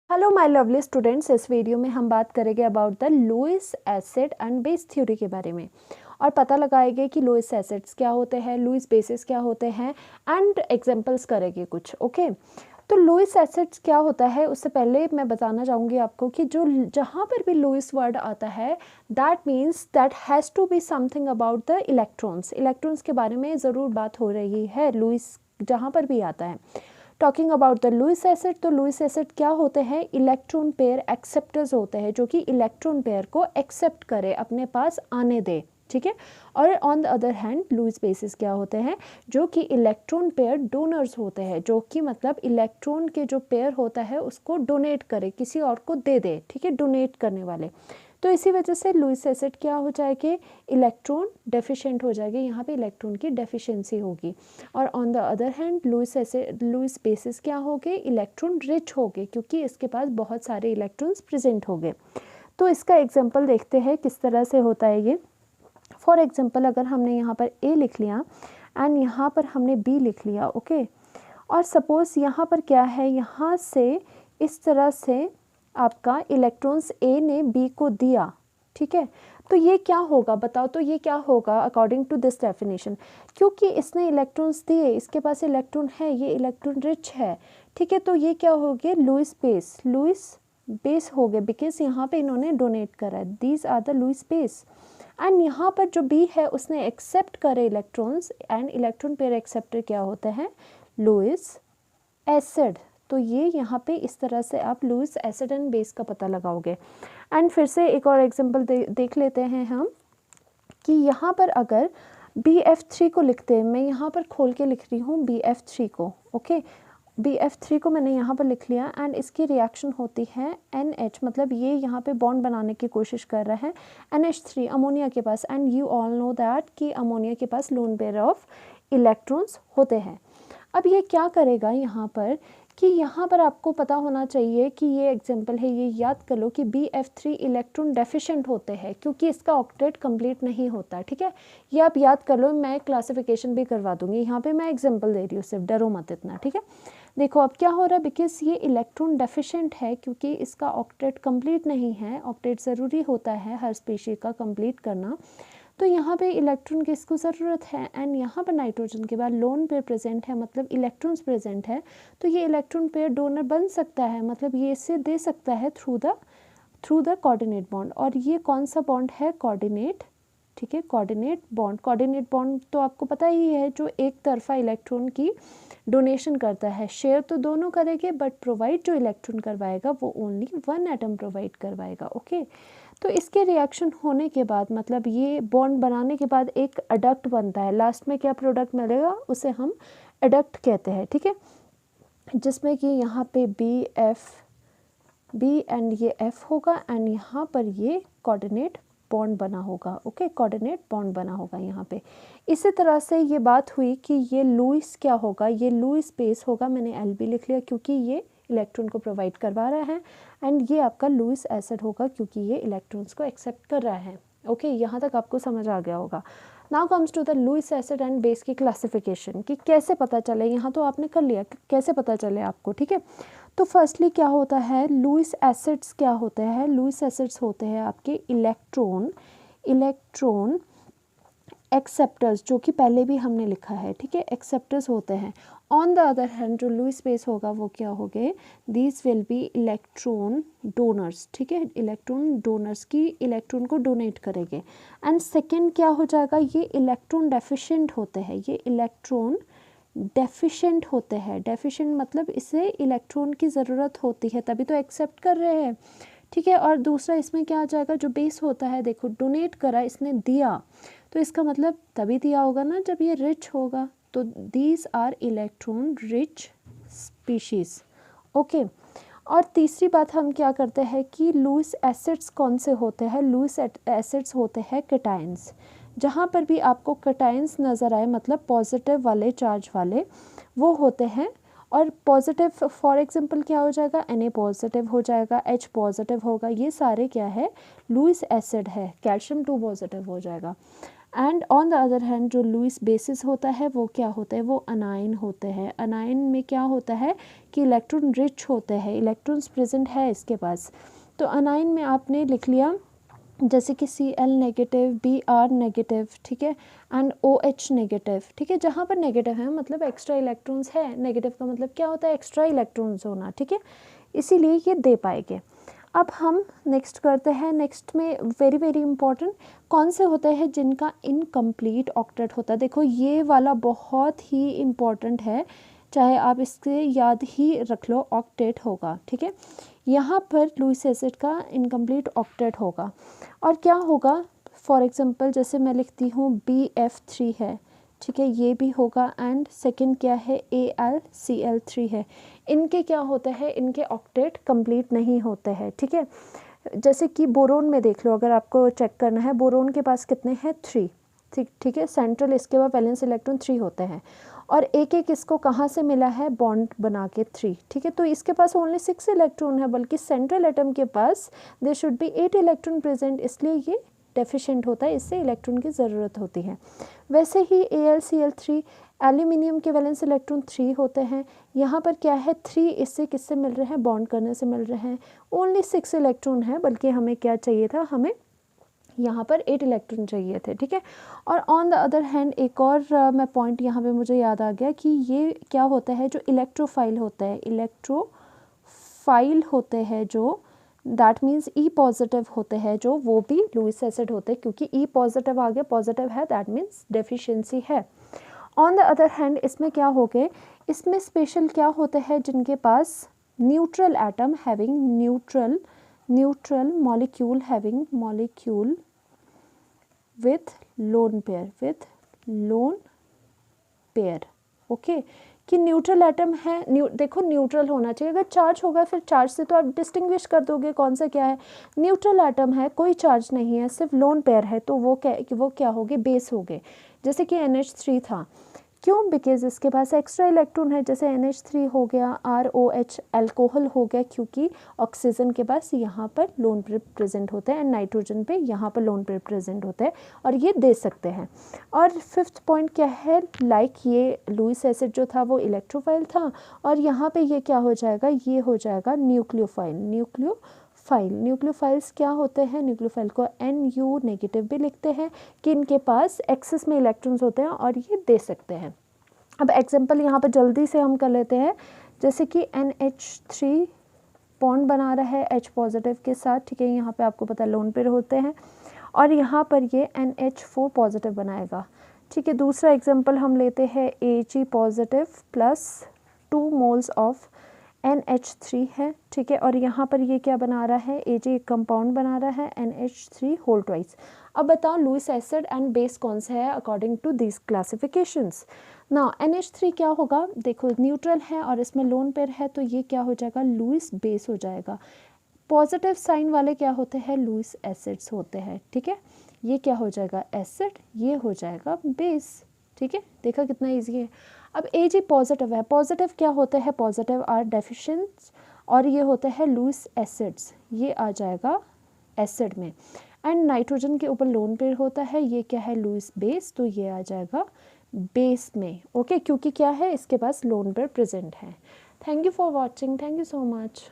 Hello my lovely students, इस video में हम बात करेंगे about the Lewis acid and base theory के बारे में और पता लगाएंगे कि लुईस एसिड्स क्या होते हैं, लुईस बेसिस क्या होते हैं एंड एग्जांपल्स करेंगे कुछ। ओके, तो लुईस एसिड्स क्या होता है उससे पहले मैं बताना चाहूँगी आपको कि जो जहाँ पर भी लुईस वर्ड आता है that means that has to be something about the electrons. Electrons के बारे में ज़रूर बात हो रही है लुईस जहाँ पर भी आता है। Talking about the Lewis acid, तो लुईस एसिड क्या होते हैं? इलेक्ट्रॉन पेयर एक्सेप्टर्स होते हैं जो कि इलेक्ट्रॉन पेयर को एक्सेप्ट करे, अपने पास आने दे। ठीक है। और on the other hand Lewis bases क्या होते हैं? जो कि इलेक्ट्रॉन पेयर डोनर्स होते हैं, जो कि मतलब इलेक्ट्रॉन के जो पेयर होता है उसको डोनेट करे, किसी और को दे दे। ठीक है, डोनेट करने वाले। तो इसी वजह से लुईस एसिड क्या हो जाएगी? इलेक्ट्रॉन डेफिशिएंट हो जाएगी, यहाँ पे इलेक्ट्रॉन की डेफिशिएंसी होगी। और on the other hand Lewis bases क्या हो गए? इलेक्ट्रॉन रिच हो गए, क्योंकि इसके पास बहुत सारे इलेक्ट्रॉन्स प्रेजेंट हो गए। तो इसका एग्जांपल देखते हैं किस तरह से होता है ये। फॉर एग्जांपल, अगर हमने यहाँ पर ए लिख लिया एंड यहाँ पर हमने बी लिख लिया, ओके। और सपोज यहाँ पर क्या है, यहाँ से इस तरह से आपका इलेक्ट्रॉन्स ए ने बी को दिया। ठीक है, तो ये क्या होगा बताओ? तो ये क्या होगा अकॉर्डिंग टू दिस डेफिनेशन? क्योंकि इसने इलेक्ट्रॉन्स दिए, इसके पास इलेक्ट्रॉन है, ये इलेक्ट्रॉन रिच है। ठीक है, तो ये क्या हो गया? लुईस बेस हो गए, बिकॉज यहाँ पे इन्होंने डोनेट करा। These are the Lewis base. And यहाँ पर जो बी है उसने एक्सेप्ट करे electrons, and electron pair acceptor क्या होता है? Lewis acid. तो ये यहाँ पे इस तरह से आप लुईस एसिड एंड बेस का पता लगाओगे। एंड फिर से एक और एग्जांपल देख लेते हैं हम कि यहाँ पर अगर BF3 को लिखते हैं, मैं यहाँ पर खोल के लिख रही हूँ BF3 को। ओके, BF3 को मैंने यहाँ पर लिख लिया एंड इसकी रिएक्शन होती है NH, मतलब ये यहाँ पे बॉन्ड बनाने की कोशिश कर रहा है NH3 अमोनिया के पास। And you all know that कि अमोनिया के पास लोन पेयर ऑफ इलेक्ट्रॉन्स होते हैं। अब ये क्या करेगा यहाँ पर कि यहाँ पर आपको पता होना चाहिए कि ये एग्जांपल है, ये याद कर लो कि BF3 इलेक्ट्रॉन डेफिशिएंट होते हैं क्योंकि इसका ऑक्टेट कंप्लीट नहीं होता। ठीक है, ये आप याद कर लो, मैं क्लासिफिकेशन भी करवा दूंगी। यहाँ पे मैं एग्जांपल दे रही हूँ, सिर्फ डरो मत इतना। ठीक है, देखो अब क्या हो रहा है, बिकॉज ये इलेक्ट्रॉन डेफिशिएंट है क्योंकि इसका ऑक्टेट कंप्लीट नहीं है। ऑक्टेट ज़रूरी होता है हर स्पीशीज का कंप्लीट करना। तो यहाँ पे इलेक्ट्रॉन की इसको ज़रूरत है एंड यहाँ पर नाइट्रोजन के बाद लोन पेयर प्रेजेंट है, मतलब इलेक्ट्रॉन्स प्रेजेंट है। तो ये इलेक्ट्रॉन पेयर डोनर बन सकता है, मतलब ये इससे दे सकता है थ्रू द कोऑर्डिनेट बॉन्ड। और ये कौन सा बॉन्ड है? कोऑर्डिनेट। ठीक है, कोऑर्डिनेट बॉन्ड। कोऑर्डिनेट बॉन्ड तो आपको पता ही है, जो एक तरफा इलेक्ट्रॉन की डोनेशन करता है। शेयर तो दोनों करेंगे बट प्रोवाइड जो इलेक्ट्रॉन करवाएगा वो ओनली वन एटम प्रोवाइड करवाएगा। ओके, तो इसके रिएक्शन होने के बाद, मतलब ये बॉन्ड बनाने के बाद एक एडक्ट बनता है। लास्ट में क्या प्रोडक्ट मिलेगा उसे हम एडक्ट कहते हैं। ठीक है, जिसमें कि यहाँ पे बी एंड ये F होगा एंड यहाँ पर ये कोऑर्डिनेट बॉन्ड बना होगा। ओके, कोऑर्डिनेट बॉन्ड बना होगा यहाँ पे। इसी तरह से ये बात हुई कि ये लुईस क्या होगा? ये लुईस बेस होगा। मैंने LB लिख लिया क्योंकि ये इलेक्ट्रॉन को प्रोवाइड करवा रहा है। एंड ये आपका लुईस एसिड होगा क्योंकि ये इलेक्ट्रॉन्स को एक्सेप्ट कर रहा है। ओके, यहाँ तक आपको समझ आ गया होगा। Now comes to the Lewis acid and base की क्लासिफिकेशन कि कैसे पता चले। यहाँ तो आपने कर लिया, कैसे पता चले आपको। ठीक है, तो फर्स्टली क्या होता है, लुईस एसिड्स क्या होते हैं? लुईस एसिड्स होते हैं आपके इलेक्ट्रॉन एक्सेप्टर्स, जो कि पहले भी हमने लिखा है। ठीक है, एक्सेप्टर्स होते हैं। ऑन द अदर हैंड जो लुईस बेस होगा वो क्या हो गए? These will be electron donors. ठीक है, इलेक्ट्रॉन डोनर्स की इलेक्ट्रॉन को डोनेट करेंगे। एंड सेकेंड क्या हो जाएगा? ये इलेक्ट्रॉन डेफिशिएंट होते हैं। ये इलेक्ट्रॉन डेफिशिएंट होते हैं। डेफिशिएंट मतलब इसे इलेक्ट्रॉन की ज़रूरत होती है तभी तो एक्सेप्ट कर रहे हैं। ठीक है, और दूसरा इसमें क्या आ जाएगा? जो बेस होता है, देखो डोनेट करा, इसने दिया, तो इसका मतलब तभी दिया होगा ना जब ये रिच होगा। तो these are electron rich species. Okay, और तीसरी बात हम क्या करते हैं कि लुईस एसिड्स कौन से होते हैं? लुईस एसिड्स होते हैं कैटायंस। जहाँ पर भी आपको कैटायंस नज़र आए, मतलब पॉजिटिव वाले चार्ज वाले, वो होते हैं। और पॉजिटिव फॉर एग्जांपल क्या हो जाएगा? Na पॉजिटिव हो जाएगा, H पॉजिटिव होगा। ये सारे क्या है? लुईस एसिड है। कैल्शियम 2 पॉजिटिव हो जाएगा। And on the other hand जो लुईस बेसिस होता है वो क्या होता है, वो अनाइन होते हैं। अनाइन में क्या होता है कि इलेक्ट्रॉन रिच होते हैं, इलेक्ट्रॉन्स प्रेजेंट है इसके पास। तो अनाइन में आपने लिख लिया जैसे कि Cl नेगेटिव, Br नेगेटिव, ठीक है, एंड OH नेगेटिव, ठीक है। जहाँ पर नेगेटिव है मतलब एक्स्ट्रा इलेक्ट्रॉन्स है, नेगेटिव का मतलब क्या होता है, एक्स्ट्रा इलेक्ट्रॉन्स होना, ठीक है, इसीलिए ये दे पाएंगे। अब हम नेक्स्ट करते हैं। नेक्स्ट में वेरी वेरी इंपॉर्टेंट कौन से होते हैं जिनका इनकम्प्लीट ऑक्टेट होता है। देखो ये वाला बहुत ही इम्पॉर्टेंट है, चाहे आप इसके याद ही रख लो, ऑक्टेट होगा, ठीक है। यहाँ पर लुईस एसिड का इनकम्प्लीट ऑक्टेट होगा और क्या होगा, फॉर एग्जांपल जैसे मैं लिखती हूँ BF3 है, ठीक है, ये भी होगा। एंड सेकंड क्या है, AlCl3 है। इनके क्या होते हैं, इनके ऑक्टेट कंप्लीट नहीं होते हैं, ठीक है। जैसे कि बोरोन में देख लो, अगर आपको चेक करना है, बोरोन के पास कितने हैं, 3, ठीक है, सेंट्रल, इसके बाद वैलेंस इलेक्ट्रॉन 3 होते हैं और एक एक इसको कहाँ से मिला है, बॉन्ड बना के 3, ठीक है। तो इसके पास ओनली 6 इलेक्ट्रॉन है, बल्कि सेंट्रल एटम के पास there should be 8 electron present, इसलिए ये डेफिशिएंट होता है, इससे इलेक्ट्रॉन की ज़रूरत होती है। वैसे ही AlCl3, एल्यूमिनियम के वैलेंस इलेक्ट्रॉन 3 होते हैं, यहाँ पर क्या है 3 इससे किससे मिल रहे हैं, बॉन्ड करने से मिल रहे हैं, ओनली 6 इलेक्ट्रॉन है, बल्कि हमें क्या चाहिए था, हमें यहाँ पर 8 इलेक्ट्रॉन चाहिए थे, ठीक है। और ऑन द अदर हैंड एक और मैं पॉइंट यहाँ पे मुझे याद आ गया कि ये क्या होता है, जो इलेक्ट्रोफाइल होता है, इलेक्ट्रोफाइल होते हैं जो, दैट मीन्स E पॉजिटिव होते हैं जो, वो भी लुईस एसिड होते हैं, क्योंकि E पॉजिटिव आगे पॉजिटिव है, दैट मीन्स डेफिशिएंसी है। ऑन द अदर हैंड इसमें क्या हो गए, इसमें स्पेशल क्या होते हैं जिनके पास neutral atom having neutral molecule having molecule with lone pair, okay, कि न्यूट्रल एटम है, देखो न्यूट्रल होना चाहिए, अगर चार्ज होगा फिर चार्ज से तो आप डिस्टिंग्विश कर दोगे कौन सा क्या है। न्यूट्रल एटम है, कोई चार्ज नहीं है, सिर्फ लोन पेयर है, तो वो क्या हो गए, बेस हो गए। जैसे कि NH3 था, क्यों, बिकॉज इसके पास एक्स्ट्रा इलेक्ट्रॉन है, जैसे NH3 हो गया, ROH अल्कोहल हो गया, क्योंकि ऑक्सीजन के पास यहाँ पर लोन पेयर प्रेजेंट होते हैं एंड नाइट्रोजन पे यहाँ पर लोन पेयर प्रेजेंट होते हैं और ये दे सकते हैं। और फिफ्थ पॉइंट क्या है, लाइक ये लुईस एसिड जो था वो इलेक्ट्रोफाइल था और यहाँ पे ये क्या हो जाएगा, ये हो जाएगा न्यूक्लियोफाइल्स क्या होते हैं, न्यूक्लियोफाइल को NU नेगेटिव भी लिखते हैं कि इनके पास एक्सेस में इलेक्ट्रॉन्स होते हैं और ये दे सकते हैं। अब एग्जांपल यहाँ पर जल्दी से हम कर लेते हैं, जैसे कि NH3 बॉन्ड बना रहा है H पॉजिटिव के साथ, ठीक है, यहाँ पे आपको पता है लोन पेयर होते हैं और यहाँ पर ये NH4 पॉजिटिव बनाएगा, ठीक है। दूसरा एग्जांपल हम लेते हैं Ag positive plus 2 moles of NH3 है, ठीक है, और यहाँ पर ये क्या बना रहा है, Ag एक कंपाउंड बना रहा है NH3 होल ट्वाइस। अब बताओ लुईस एसिड एंड बेस कौन सा है अकॉर्डिंग टू दिस क्लासिफिकेशंस। ना NH3 क्या होगा, देखो न्यूट्रल है और इसमें लोन पेयर है, तो ये क्या हो जाएगा, लुईस बेस हो जाएगा। पॉजिटिव साइन वाले क्या होते हैं, लुईस एसिड्स होते हैं, ठीक है। ये क्या हो जाएगा, एसिड, ये हो जाएगा बेस, ठीक है, देखा कितना ईजी है। अब Ag पॉजिटिव है, पॉजिटिव क्या होते हैं, पॉजिटिव आर डेफिशिएंट और ये होते हैं लुईस एसिड्स, ये आ जाएगा एसिड में। एंड नाइट्रोजन के ऊपर लोन पेयर होता है, ये क्या है, लुईस बेस, तो ये आ जाएगा बेस में, ओके, क्योंकि क्या है, इसके पास लोन पेयर प्रेजेंट है। Thank you for watching, thank you so much.